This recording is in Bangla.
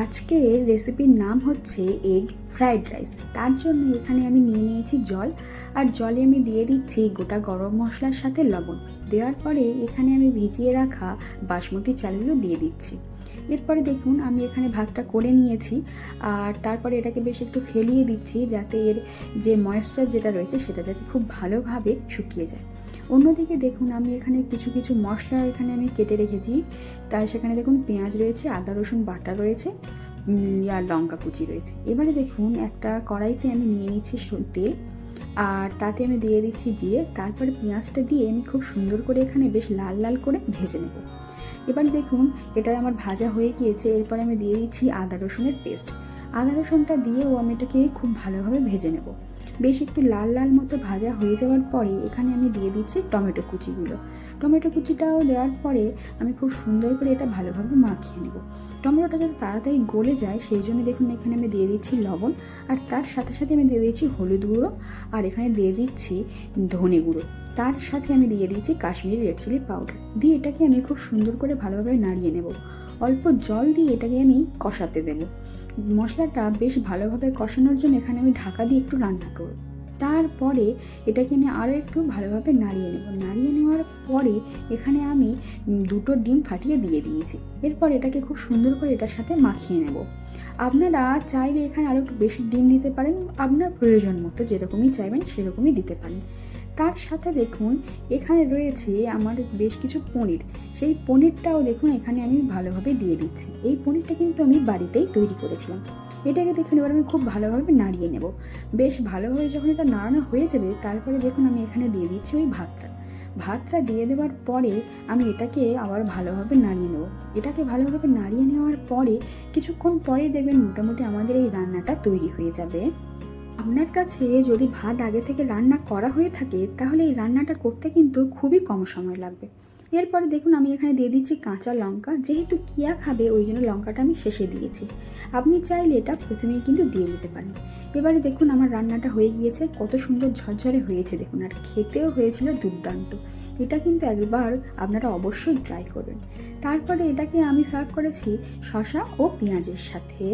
আজকের রেসিপির নাম হচ্ছে এগ ফ্রাইড রাইস। তার জন্য এখানে আমি নিয়ে নিয়েছি জল, আর জলে আমি দিয়ে দিচ্ছি গোটা গরম মশলার সাথে লবণ। দেওয়ার পরে এখানে আমি ভিজিয়ে রাখা বাসমতি চালগুলো দিয়ে দিচ্ছি। এরপরে দেখুন আমি এখানে ভাতটা করে নিয়েছি, আর তারপরে এটাকে বেশ একটু খেলিয়ে দিচ্ছি যাতে এর যে ময়েশ্চার যেটা রয়েছে সেটা যাতে খুব ভালোভাবে শুকিয়ে যায়। অন্যদিকে দেখুন আমি এখানে কিছু কিছু মশলা এখানে আমি কেটে রেখেছি। তার সেখানে দেখুন পেঁয়াজ রয়েছে, আদা রসুন বাটা রয়েছে, আর লঙ্কা কুচি রয়েছে। এবারে দেখুন একটা কড়াইতে আমি নিয়ে নিচ্ছি তেল, আর তাতে আমি দিয়ে দিচ্ছি জিরে। তারপরে পেঁয়াজটা দিয়ে আমি খুব সুন্দর করে এখানে বেশ লাল লাল করে ভেজে নেব। এবার দেখুন এটা আমার ভাজা হয়ে গিয়েছে। এরপর আমি দিয়ে দিচ্ছি আদা রসুনের পেস্ট। আদা রসুনটা দিয়েও আমি এটাকে খুব ভালোভাবে ভেজে নেব। বেশ একটু লাল লাল মতো ভাজা হয়ে যাওয়ার পরে এখানে আমি দিয়ে দিচ্ছি টমেটো কুচিগুলো। টমেটো কুচিটাও দেওয়ার পরে আমি খুব সুন্দর করে এটা ভালোভাবে মাখিয়ে নেব। টমেটোটা যাতে তাড়াতাড়ি গলে যায় সেই জন্য দেখুন এখানে আমি দিয়ে দিচ্ছি লবণ, আর তার সাথে সাথে আমি দিয়ে দিচ্ছি হলুদ গুঁড়ো, আর এখানে দিয়ে দিচ্ছি ধনে গুঁড়ো। তার সাথে আমি দিয়ে দিচ্ছি কাশ্মীরি রেড চিলি পাউডার। দিয়ে এটাকে আমি খুব সুন্দর করে ভালোভাবে নাড়িয়ে নেব। অল্প জল দিয়ে এটাকে আমি কষাতে দেব। মশলাটা বেশ ভালোভাবে কষানোর জন্য এখানে আমি ঢাকা দিয়ে একটু রান্না করব। তারপরে এটাকে আমি আরও একটু ভালোভাবে নাড়িয়ে নেব। নাড়িয়ে নেওয়ার পরে এখানে আমি 2টো ডিম ফাটিয়ে দিয়ে দিয়েছি। এরপর এটাকে খুব সুন্দর করে এটার সাথে মাখিয়ে নেব। আপনারা চাইলে এখানে আরও একটু বেশি ডিম দিতে পারেন, আপনার প্রয়োজন মতো যেরকমই চাইবেন সেরকমই দিতে পারেন। তার সাথে দেখুন এখানে রয়েছে আমার বেশ কিছু পনির। সেই পনিরটাও দেখুন এখানে আমি ভালোভাবে দিয়ে দিচ্ছি। এই পনিরটা কিন্তু আমি বাড়িতেই তৈরি করেছিলাম। এটাকে দেখুন এবার আমি খুব ভালোভাবে নাড়িয়ে নেব। বেশ ভালোভাবে যখন এটা নাড়ানো হয়ে যাবে তারপরে দেখুন আমি এখানে দিয়ে দিচ্ছি ওই ভাতটা দিয়ে দেওয়ার পরে আমি এটাকে আবার ভালোভাবে নাড়িয়ে নেব। এটাকে ভালোভাবে নাড়িয়ে নেওয়ার পরে কিছুক্ষণ পরে দেখবেন মোটামুটি আমাদের এই রান্নাটা তৈরি হয়ে যাবে। আপনার কাছে যদি ভাত আগে থেকে রান্না করা হয়ে থাকে তাহলে এই রান্নাটা করতে কিন্তু খুবই কম সময় লাগবে। এরপরে দেখুন আমি এখানে দিয়ে দিচ্ছি কাঁচা লঙ্কা। যেহেতু কিয়া খাবে ওই জন্য লঙ্কাটা আমি শেষে দিয়েছি। আপনি চাইলে এটা প্রথমেই কিন্তু দিয়ে দিতে পারেন। এবারে দেখুন আমার রান্নাটা হয়ে গিয়েছে, কত সুন্দর ঝরঝরে হয়েছে দেখুন, আর খেতেও হয়েছিল দুর্দান্ত। এটা কিন্তু একবার আপনারা অবশ্যই ট্রাই করবেন। তারপরে এটাকে আমি সার্ভ করেছি শসা ও পেঁয়াজের সাথে।